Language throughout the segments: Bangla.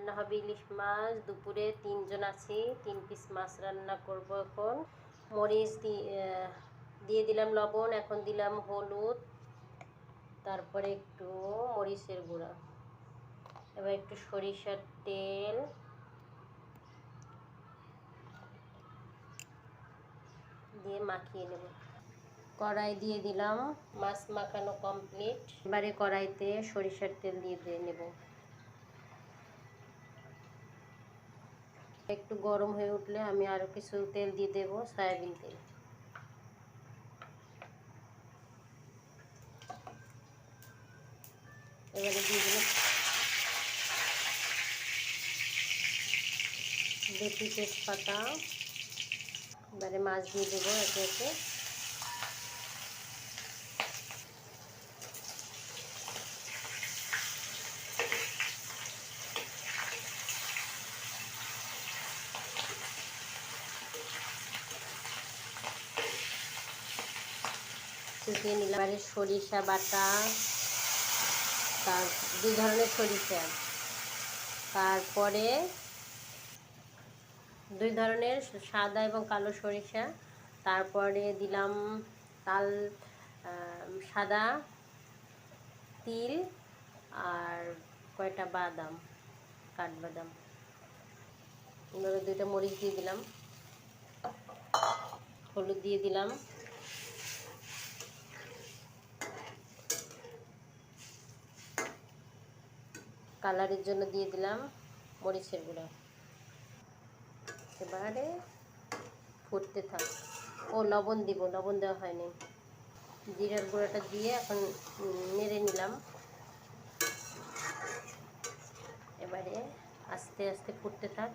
রান্না হবে ইলিশ মাছ। দুপুরে 3 জন আছি, 3 পিস মাছ রান্না করব। এখন মরিচ দিয়ে দিলাম লবণ, এখন দিলাম হলুদ, তারপরে একটু মরিচের গুঁড়া, এবার একটু সরিষার তেল, দিয়ে মাখিয়ে নেব। কড়াই দিয়ে দিলাম, মাছ মাখানো কমপ্লিট। এবারে কড়াইতে সরিষার তেল দিয়ে নেব। একটু গরম হয়ে উঠলে আমি আরো কিছু তেল দিয়ে দেব, সয়াবিন তেল। এবারে দিয়ে দেব দুটি তেজপাতা। এবারে মাছ দিয়ে দেবো একে একে। শুকিয়ে নিলাম। এবারে সরিষা বাটা, তার 2 ধরনের সরিষা, তারপরে 2 ধরনের সাদা এবং কালো সরিষা, তারপরে দিলাম তাল, সাদা তিল, আর কয়টা বাদাম, কাঠবাদাম। এবারে 2টা মরিচ দিয়ে দিলাম, হলুদ দিয়ে দিলাম, কালারের জন্য দিয়ে দিলাম মরিচের গুঁড়া। এবারে ফুটতে থাক। ও লবণ দিব, লবণ দেওয়া হয়নি। জিরার গুঁড়াটা দিয়ে এখন নেড়ে নিলাম। এবারে আস্তে আস্তে ফুটতে থাক।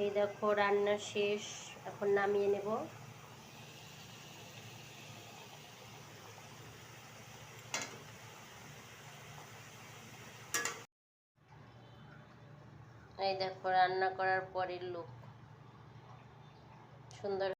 এই দেখো রান্না শেষ, এখন নামিয়ে নেব। এই দেখো রান্না করার পরের লুক, সুন্দর।